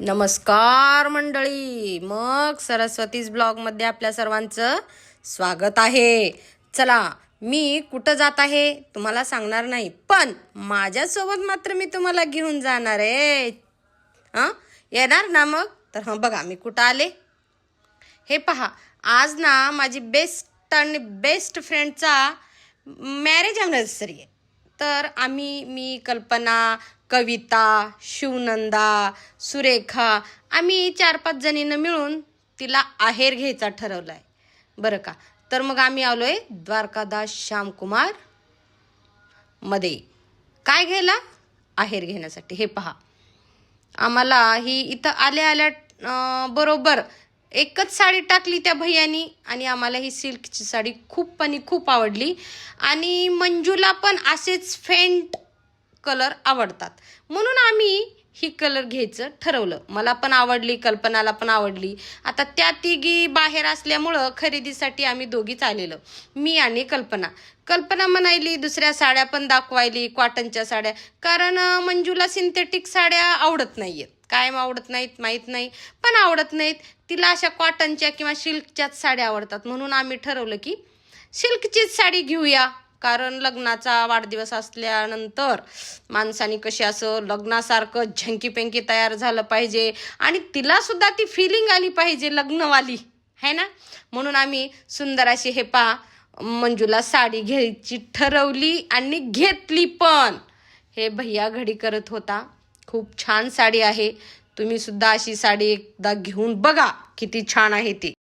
नमस्कार मंडळी. मग सरस्वतीज ब्लॉगमध्ये आपल्या सर्वांचं स्वागत आहे. चला, मी कुठं जात आहे तुम्हाला सांगणार नाही, पण माझ्यासोबत मात्र मी तुम्हाला घेऊन जाणार आहे. येणार ना? मग तर बघा मी कुठं आले. हे पहा, आज ना माझी बेस्ट फ्रेंडचा मॅरेज अॅनिव्हर्सरी आहे. तर मी कल्पना, कविता, शिवनंदा, सुरेखा आम्ही 4-5 जणींना मिळून तिला आहेर घ्यायचा ठरवलाय बरं का. तर मग आम्ही आलोय द्वारकादास श्यामकुमार मध्ये काय घ्यायला, आहेर घेण्यासाठी. हे पहा, आम्हाला ही इथं आल्या बरोबर एकच साडी टाकली त्या भैयानी आणि आम्हाला ही सिल्कची साडी खूप आवडली. आणि मंजूला पण असेच फेंट कलर आवडतात म्हणून आम्ही ही कलर घ्यायचं ठरवलं. मला पण आवडली, कल्पनाला पण आवडली. आता त्या तिघी बाहेर असल्यामुळं खरेदीसाठी आम्ही दोघीच आलेलो, मी आणि कल्पना म्हणायली दुसऱ्या साड्या पण दाखवायली, कॉटनच्या साड्या. कारण मंजूला सिंथेटिक साड्या आवडत नाहीयेत, कायम आवडत नाहीत माहीत नाही, पण आवडत नाहीत. तिला अशा कॉटनच्या किंवा सिल्कच्याच साड्या आवडतात. म्हणून आम्ही ठरवलं की सिल्कचीच साडी घेऊया. कारण लग्नाचा वाढदिवस असल्यानंतर माणसाने कशी असं लग्नासारखं झंकीपेंकी तयार झालं पाहिजे आणि तिला सुद्धा ती फिलिंग आली पाहिजे लग्नवाली, है ना. म्हणून आम्ही सुंदर अशी हे पा मंजूला साडी घ्यायची ठरवली आणि घेतली पण. हे भैया घडी करत होता. खूप छान साडी आहे. तुम्ही सुद्धा अशी साडी एकदा घेऊन बघा, किती छान आहे ती.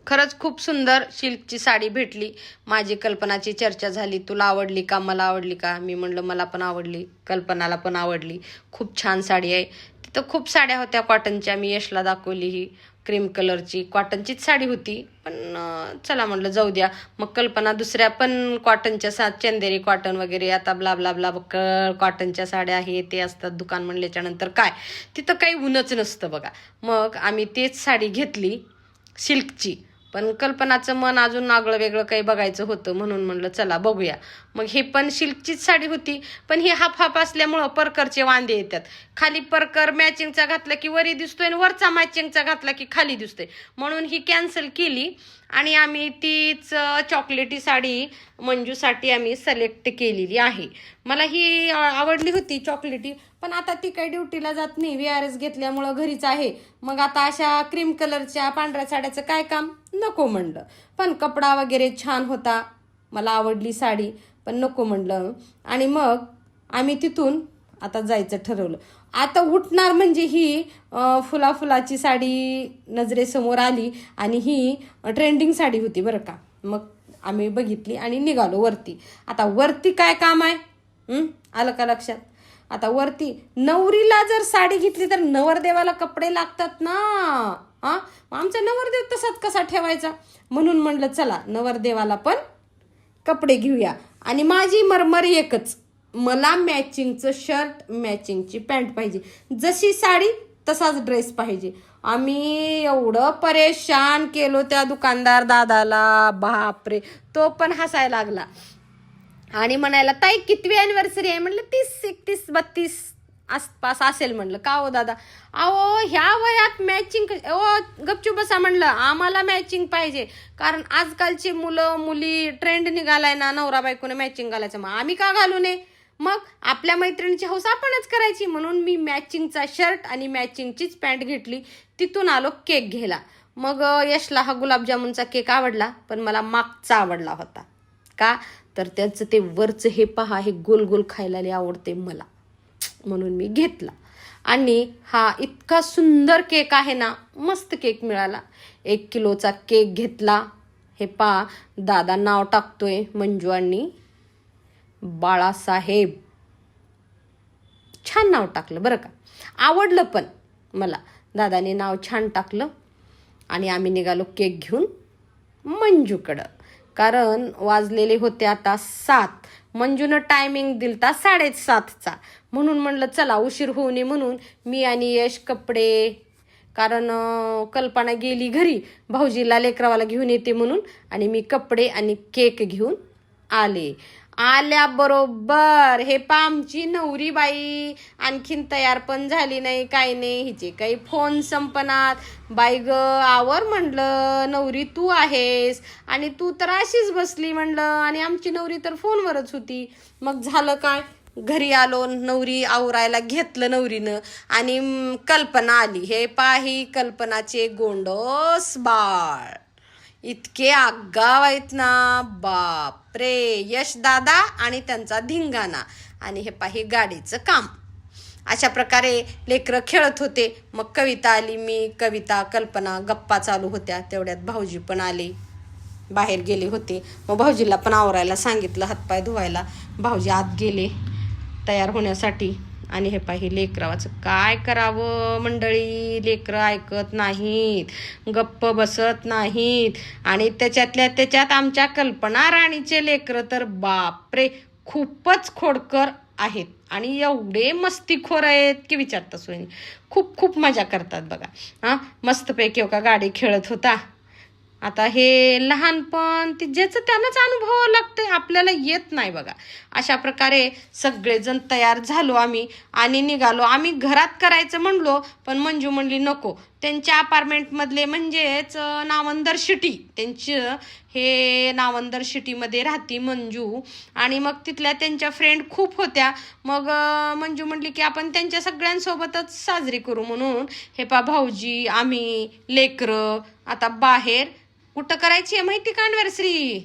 खरंच खूप सुंदर सिल्कची साडी भेटली. माझी कल्पनाची चर्चा झाली, तुला आवडली का, मला आवडली का. मी म्हणलं मला पण आवडली, कल्पनाला पण आवडली. खूप छान साडी आहे. तिथं खूप साड्या होत्या कॉटनच्या. मी यशला दाखवली ही क्रीम कलरची कॉटनचीच साडी होती, पण चला म्हणलं जाऊ द्या. मग कल्पना दुसऱ्या पण कॉटनच्या चंदेरी कॉटन वगैरे आता ब्ला ब्ला ब्ला कॉटनच्या साड्या आहे ते असतात दुकान म्हणल्याच्या नंतर काय तिथं काही ऊनच नसतं बघा. मग आम्ही तेच साडी घेतली सिल्कची. पण कल्पनाचं मन अजून आगळं वेगळं काही बघायचं होतं म्हणून म्हणलं चला बघूया. मग हे पण सिल्कचीच साडी होती, पण ही हाफ असल्यामुळं परकरचे वांदे येतात. खाली परकर मॅचिंगचा घातला की वरी दिसतोय आणि वरचा मॅचिंगचा घातला की खाली दिसतोय. म्हणून ही कॅन्सल केली आणि आम्ही तीच चॉकलेटी साडी मंजूसाठी आम्ही सिलेक्ट केलेली आहे. मला ही आवडली होती चॉकलेटी, पण आता ती काही ड्युटीला जात नाही, VRS घेतल्यामुळं घरीच आहे. मग आता अशा क्रीम कलरच्या पांढऱ्या साड्याचं काय काम, नको म्हणलं. पण कपडा वगैरे छान होता, मला आवडली साडी, पण नको म्हणलं. आणि मग आम्ही तिथून आता जायचं ठरवलं. आता उठणार म्हणजे ही फुलाची साडी नजरेसमोर आली आणि ही ट्रेंडिंग साडी होती बरं का. मग आम्ही बघितली आणि निघालो वरती. आता वरती काय काम आहे, आलं का लक्षात. आता वरती नवरीला जर साडी घेतली तर नवरदेवाला कपडे लागतात ना. आमचा नवरदेव तसाच कसा ठेवायचा. म्हणून म्हणलं चला नवरदेवाला पण कपडे घेऊया. आणि माझी मरमर एकच, मला मॅचिंगचं शर्ट, मॅचिंगची पॅन्ट पाहिजे. जशी साडी तसाच ड्रेस पाहिजे. आम्ही एवढं परेशान केलो त्या दुकानदार दादाला, बापरे. तो पण हसायला लागला आणि म्हणायला ताई कितवी अॅनिव्हर्सरी आहे. म्हणलं 30, 31, 32 आसपास असेल. म्हणलं का हो दादा. अहो ह्या वयात मॅचिंग, गपचूप बसा म्हणलं, आम्हाला मॅचिंग पाहिजे. कारण आजकालची मुलं मुली ट्रेंड निघालाय ना, नवरा बायकोने मॅचिंग घालायचं, मग आम्ही का घालू नये. मग आपल्या मैत्रिणीची हौस आपणच करायची. म्हणून मी मॅचिंगचा शर्ट आणि मॅचिंगचीच पॅन्ट घेतली. तिथून आलो केक घ्यायला. मग यशला हा गुलाबजामुनचा केक आवडला, पण मला मागचा आवडला होता. का तर त्याचं ते वरचं हे पहा, हे गोल गोल खायला लय आवडते मला, म्हणून मी घेतला. आणि हा इतका सुंदर केक आहे ना, मस्त केक मिळाला. 1 किलोचा केक घेतला. हे पहा, दादा नाव टाकतोय मंजू आणि बाळासाहेब. छान नाव टाकलं बरं का, आवडलं पण मला. दादाने नाव छान टाकलं आणि आम्ही निघालो केक घेऊन मंजूकडं. कारण वाजलेले होते आता 7. मंजूनं टायमिंग दिलता 7:30चा. म्हणून म्हणलं चला उशीर होऊ नये म्हणून मी आणि यश कपडे, कारण कल्पना गेली घरी, भाऊजीला लेकरावाला घेऊन येते म्हणून, आणि मी कपडे आणि केक घेऊन आले. आल्या बरोबर. हे पा आमची नवरी बाई आणखीन तयार पण झाली नाही, काही नाही. हिचे काही फोन संपनात. बाई ग आवर म्हणलं, नवरी तू आहेस आणि तू तर अशीच बसली म्हणलं, आणि आमची नवरी तर फोनवरच होती. मग झालं काय, घरी आलो, नवरी आवरायला घेतलं नवरीनं, आणि कल्पना आली. हे पाही कल्पनाचे गोंडस बाळ इतके आगाव आहेत ना, बापरे. यश दादा आणि त्यांचा धिंगाणा, आणि हे पाही गाडीचं काम. अशा प्रकारे लेकरं खेळत होते. मग कविता आली, मी, कविता, कल्पना गप्पा चालू होत्या. तेवढ्यात भाऊजी पण आले, बाहेर गेले होते. मग भाऊजीला पण आवरायला सांगितलं, हातपाय धुवायला. भाऊजी आत गेले तयार होण्यासाठी. आणि हे पाही लेकरावाचं काय करावं मंडळी, लेकरं ऐकत नाहीत, गप्प बसत नाहीत. आणि त्याच्यातल्या त्याच्यात आमच्या कल्पना राणीचे लेकरं तर बापरे खूपच खोडकर आहेत, आणि एवढे मस्तीखोर आहेत की विचारता सोय नाही. खूप खूप मजा करतात बघा. हां, मस्तपैकी का गाडी खेळत होता. आता हे लहानपण ते ज्याचं त्यानंच अनुभवावं लागतंय, आपल्याला येत नाही बघा. अशा प्रकारे सगळेजण तयार झालो आम्ही आणि निघालो. आम्ही घरात करायचं म्हणलो, पण मंजू म्हणली नको. त्यांच्या अपार्टमेंटमधले म्हणजेच नावंदर सिटी, त्यांचं हे नावंदर सिटीमध्ये राहती मंजू, आणि मग तिथल्या त्यांच्या फ्रेंड खूप होत्या. मग मंजू म्हणली की आपण त्यांच्या सगळ्यांसोबतच साजरी करू म्हणून. हे पा भाऊजी, आम्ही, लेकरं आता बाहेर कुठं करायची आहे माहिती का अॅनिव्हर्सरी?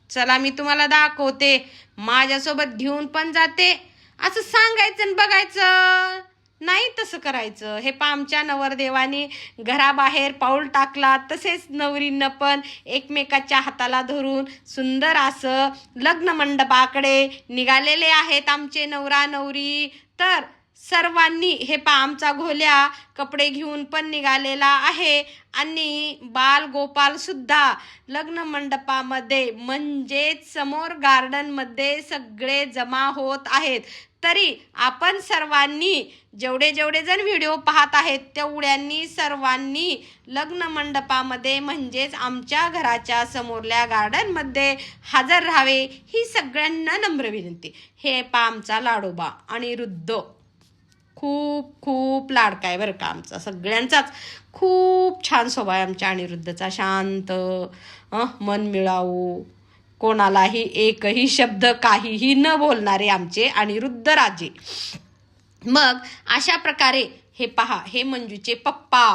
चला मी तुम्हाला दाखवते, माझ्यासोबत घेऊन पण जाते. असं सांगायचं आणि बघायचं नाही, तसं करायचं. हे पा आमच्या नवरदेवाने घराबाहेर पाऊल टाकला, तसेच नवरीनं पण एकमेकाच्या हाताला धरून सुंदर असं लग्न मंडपाकडे निघालेले आहेत आमचे नवरा नवरी. तर सर्वांनी हे पा आमचा घोल्या कपडे घेऊन पण निघालेला आहे, आणि बाल गोपाल सुद्धा लग्न मंडपामध्ये म्हणजेच समोर गार्डनमध्ये सगळे जमा होत आहेत. तरी आपण सर्वांनी, जेवढे जेवढे जण व्हिडिओ पाहत आहेत तेवढ्यांनी सर्वांनी लग्न मंडपामध्ये म्हणजेच आमच्या घराच्या समोरल्या गार्डनमध्ये हजर राहावे, ही सगळ्यांना नम्र विनंती. हे पा आमचा लाडोबा अनिरुद्ध खूप खूप लाडका आहे बरं का आमचा, सगळ्यांचाच. खूप छान स्वभाव आहे आमच्या अनिरुद्धचा, शांत, मन मिळावू, कोणालाही एकही शब्द काहीही न बोलणारे आमचे अनिरुद्ध राजे. मग अशा प्रकारे हे पहा, हे मंजूचे पप्पा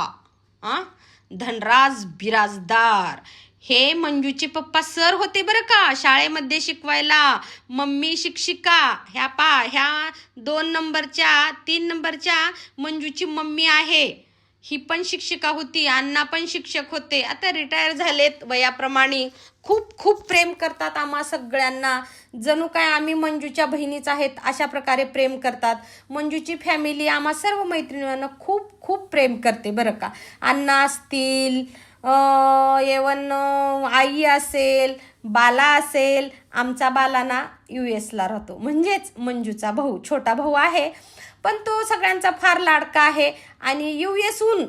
धनराज बिराजदार. हे मंजूचे पप्पा सर होते बरं का शाळेमध्ये शिकवायला. मम्मी शिक्षिका. ह्या 2 नंबरच्या 3 नंबरच्या मंजूची मम्मी आहे, ही पण शिक्षिका होती. अण्णा पण शिक्षक होते, आता रिटायर झालेत वयाप्रमाणे. खूप खूप प्रेम करतात आम्हा सगळ्यांना, जणू काय आम्ही मंजूच्या बहिणीच आहेत अशा प्रकारे प्रेम करतात. मंजूची फॅमिली आम्हा सर्व मैत्रिणींना खूप खूप प्रेम करते बरं का. अण्णा असतील, एवन आई असेल, बाला असेल. आमचा बाला ना US ला राहतो, म्हणजेच मंजूचा भाऊ, छोटा भाऊ आहे, पण तो सगळ्यांचा फार लाडका आहे. आणि US हून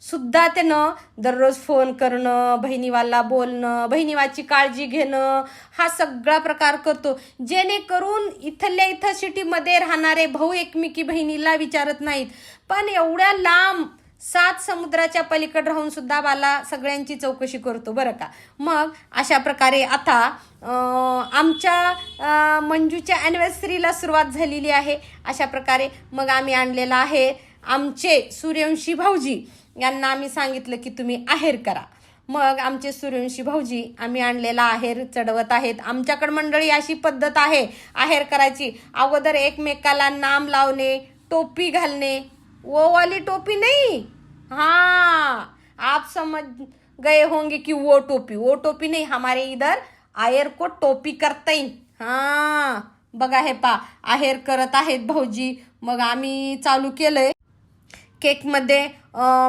सुद्धा त्यानं दररोज फोन करणं, बहिणीवाला बोलणं, बहिणीवाची काळजी घेणं, हा सगळा प्रकार करतो. जेणेकरून इथल्या इथं सिटीमध्ये राहणारे भाऊ एकमेकी बहिणीला विचारत नाहीत, पण एवढ्या लांब 7 समुद्राच्या पलीकडे राहून सुद्धा बाला सगळ्यांची चौकशी करतो बरं का. मग अशा प्रकारे आता आमच्या मंजूच्या अॅनिव्हर्सरीला सुरुवात झालेली आहे. अशा प्रकारे मग आम्ही आणलेला आहे आमचे सूर्यवंशी भाऊजी यांना आम्ही सांगितलं की तुम्ही आहेर करा. मग आमचे सूर्यवंशी भाऊजी आम्ही आणलेला आहेर चढवत आहेत. आमच्याकडे मंडळी अशी पद्धत आहे आहेर करायची, अगोदर एकमेकाला नाम लावणे, टोपी घालणे. वो वाली टोपी नहीं, हाँ आप समझ गए होंगे कि वो टोपी नहीं, हमारे इधर आहेर को टोपी करते. हाँ बघा हे पा आहेर करत आहेत भाऊजी. मग आम्ही चालू केलंय. केकमध्ये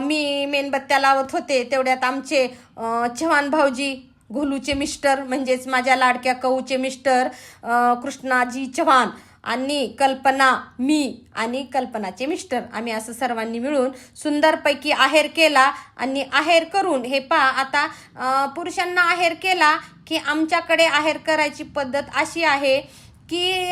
मी मेणबत्त्या लावत होते, तेवढ्यात आमचे चव्हाण भाऊजी, घोलूचे मिस्टर, म्हणजेच माझ्या लाडक्या कऊचे मिस्टर कृष्णाजी चव्हाण, आणि कल्पना, मी आणि कल्पनाचे मिस्टर, आम्ही असं सर्वांनी मिळून सुंदरपैकी आहेर केला. आणि आहेर करून हे पा आता पुरुषांना आहेर केला की आमच्याकडे आहेर करायची पद्धत अशी आहे की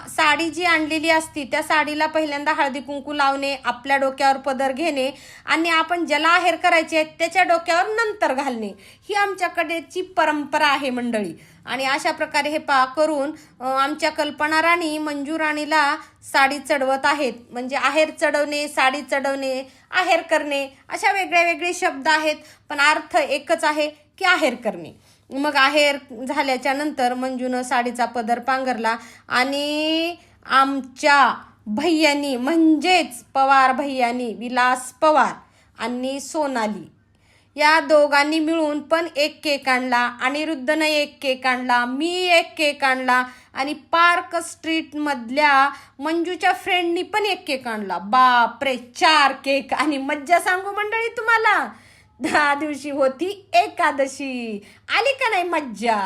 साडी जी आणलेली असती त्या साडीला पहिल्यांदा हळदी कुंकू लावणे, आपल्या डोक्यावर पदर घेणे आणि आपण ज्याला आहेर करायचे त्याच्या डोक्यावर नंतर घालणे, ही आमच्याकडेची परंपरा आहे मंडळी. आणि अशा प्रकारे हे करून आमच्या कल्पना राणी मंजू राणीला साडी चढवत आहेत. म्हणजे आहेर चढवणे, साडी चढवणे, आहेर करणे अशा वेगळे वेगळे शब्द आहेत, पण अर्थ एकच आहे की आहेर करणे. मग आहेर झाल्याच्या नंतर मंजूनं साडीचा पदर पांघरला आणि आमच्या भैयानी म्हणजेच पवार भैयानी, विलास पवार आणि सोनाली या दोघांनी मिळून पण एक केक आणला. अनिरुद्धनं एक केक आणला, मी एक केक आणला आणि पार्क स्ट्रीट मधल्या मंजूच्या फ्रेंडनी पण एक केक आणला. बापरे, 4 केक. आणि मज्जा सांगू मंडळी तुम्हाला, 10 दिवशी होती एकादशी. आली का नाही मज्जा?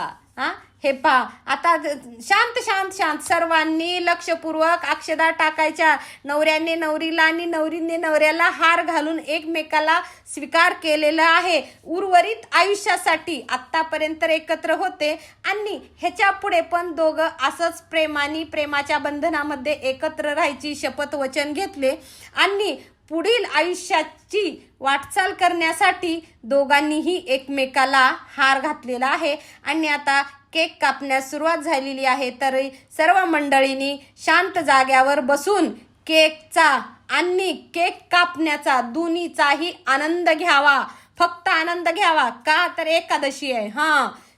हे आता शांत शांत शांत सर्वांनी लक्षपूर्वक अक्षदा टाकायच्या. नवऱ्याने नवरीला आणि नवरीने नवऱ्याला हार घालून एकमेकाला स्वीकार केलेला आहे उर्वरित आयुष्यासाठी. आतापर्यंत एकत्र होते आणि ह्याच्या पुढे पण दोघं असंच प्रेमाने, प्रेमाच्या बंधनामध्ये एकत्र राहायची शपथ वचन घेतले आणि पुढील आयुष्याची वाटचाल करण्यासाठी दोघांनीही एकमेकाला हार घातलेला आहे. आणि आता केक कापण्यास सुरुवात झालेली आहे. तर सर्व मंडळींनी शांत जाग्यावर बसून केकचा आणि केक कापण्याचा दोन्हीचाही आनंद घ्यावा. फक्त आनंद घ्यावा का, तर एकादशी आहे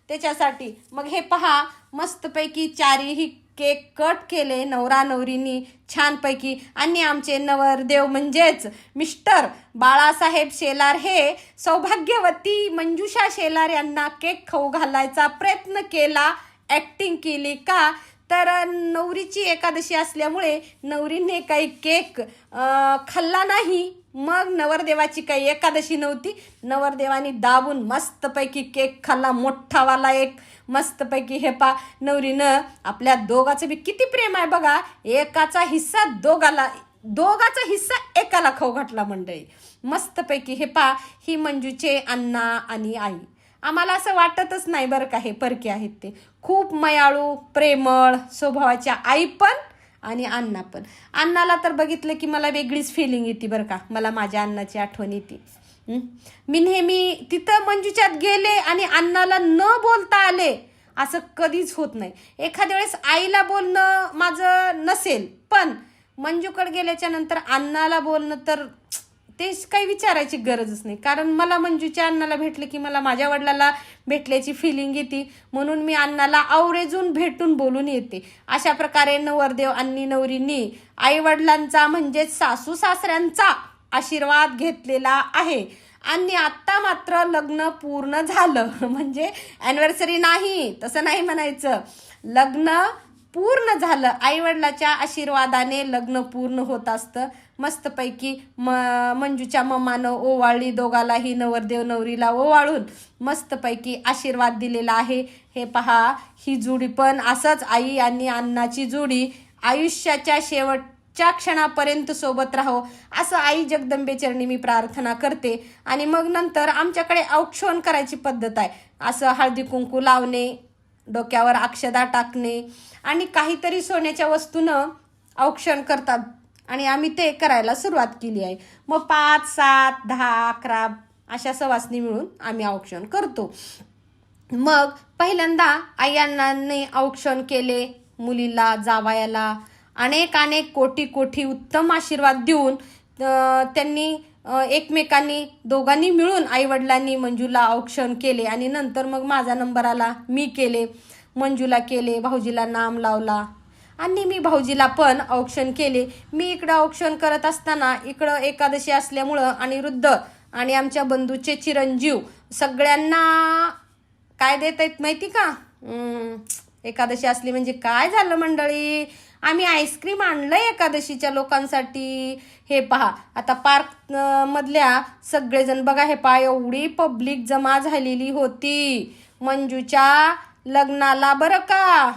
त्याच्यासाठी. मग हे पहा, मस्तपैकी 4ही केक कट केले नवरा नवरींनी छानपैकी. आणि आमचे नवरदेव म्हणजेच मिस्टर बाळासाहेब शेलार हे सौभाग्यवती मंजुषा शेलार यांना केक खाऊ घालायचा प्रयत्न केला, ॲक्टिंग केली. का तर नवरीची एकादशी असल्यामुळे नवरीने काही केक खाल्ला नाही. मग नवरदेवाची काही एकादशी नव्हती, नवरदेवानी दाबून मस्तपैकी केक खाल्ला, मोठावाला एक मस्तपैकी. हे नवरीनं आपल्या दोघाचं बी किती प्रेम आहे बघा, एकाचा हिस्सा दोघाचा हिस्सा एकाला खाऊ घातला मंडळी. मस्तपैकी. हे ही मंजूचे अण्णा आणि आई. आम्हाला असं वाटतच नाही बरं का हे परके आहेत ते. खूप मयाळू, प्रेमळ स्वभावाच्या आई पण आणि अण्णा पण. अण्णाला तर बघितलं की मला वेगळीच फिलिंग येते बरं का, मला माझ्या अण्णाची आठवण येते. मी नेहमी तिथं मंजूच्यात गेले आणि अण्णाला न बोलता आले असं कधीच होत नाही. एखाद्या वेळेस आईला बोलणं माझं नसेल, पण मंजूकडे गेल्याच्या नंतर अण्णाला बोलणं तर ते काही विचारायची गरजच नाही. कारण मला मंजूच्या अण्णाला भेटले की मला माझ्या वडिलाला भेटल्याची फिलिंग येते, म्हणून मी अण्णाला आवरेजून भेटून बोलून येते. अशा प्रकारे नवरदेव आणि नवरींनी आई वडिलांचा म्हणजेच सासू सासऱ्यांचा आशीर्वाद घेतलेला आहे. आणि आत्ता मात्र लग्न पूर्ण झालं. म्हणजे ॲनिव्हर्सरी नाही, तसं नाही म्हणायचं, लग्न पूर्ण झालं. आईवडिलाच्या आशीर्वादाने लग्न पूर्ण होत असतं. मस्तपैकी मंजूच्या मम्मानं ओवाळली दोघालाही, नवरदेव नवरीला ओवाळून मस्तपैकी आशीर्वाद दिलेला आहे. हे पहा, ही जोडी पण असंच आई आणि अण्णाची जोडी आयुष्याच्या शेवटच्या क्षणापर्यंत सोबत राहो असं आई जगदंबे चरणी मी प्रार्थना करते. आणि मग नंतर आमच्याकडे औक्षण करायची पद्धत आहे. असं हळदी कुंकू लावणे, डोक्यावर अक्षदा टाकणे आणि काहीतरी सोन्याच्या वस्तूनं औक्षण करतात आणि आम्ही ते करायला सुरुवात केली आहे. मग 5, 7, 10, 11 अशा सवासनी मिळून आम्ही औक्षण करतो. मग पहिल्यांदा आई अण्णांनी औक्षण केले. मुलीला, जावयाला अनेक कोटी कोटी उत्तम आशीर्वाद देऊन त्यांनी एकमेकांनी दोघांनी मिळून आईवडिलांनी मंजूला औक्षण केले. आणि नंतर मग माझा नंबर आला, मी केले, मंजूला केले, भाऊजीला नाम लावला आणि मी भाऊजीला पण औक्षण केले. मी इकडं औक्षण करत असताना इकडं एकादशी असल्यामुळं अनिरुद्ध आणि आमच्या बंधूचे चिरंजीव सगळ्यांना काय देत आहेत माहिती का? एकादशी असली म्हणजे काय झालं मंडळी, आम्ही आईस्क्रीम आणलंय एकादशीच्या लोकांसाठी. हे पहा, आता पार्क मधल्या सगळेजण बघा, हे पहा एवढी पब्लिक जमा झालेली होती मंजूच्या लग्नाला बरं का.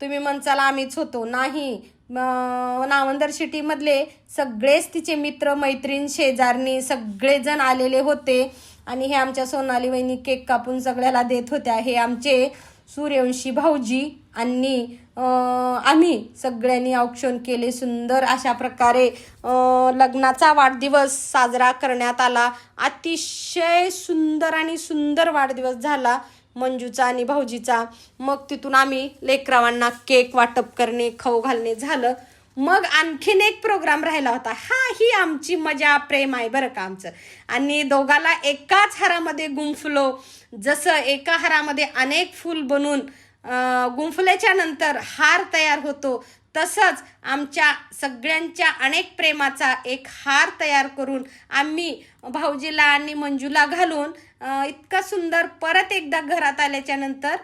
तुम्ही म्हणचाल आम्हीच होतो, नाही, नावंदर सिटीमधले सगळेच तिचे मित्र मैत्रीण शेजारणी सगळेजण आलेले होते. आणि हे आमच्या सोनाली वहिनी केक कापून सगळ्याला देत होत्या. हे आमचे सूर्यवंशी भाऊजी आणि आम्ही सगळ्यांनी औक्षण केले. सुंदर अशा प्रकारे लग्नाचा वाढदिवस साजरा करण्यात आला. अतिशय सुंदर आणि सुंदर वाढदिवस झाला मंजूचा आणि भाऊजीचा. मग तिथून आम्ही लेकरावांना केक वाटप करणे, खाऊ घालणे झालं. मग आणखीन एक प्रोग्राम राहिला होता. ही आमची मजा प्रेम आहे बरं का आमचं. आणि दोघाला एकाच हारामध्ये गुंफलो. जसं एका हारामध्ये अनेक फूल बनून गुंफल्याच्या नंतर हार तयार होतो, तसंच आमच्या सगळ्यांच्या अनेक प्रेमाचा एक हार तयार करून आम्ही भाऊजीला आणि मंजूला घालून इतका सुंदर परत एकदा घरात आल्याच्या नंतर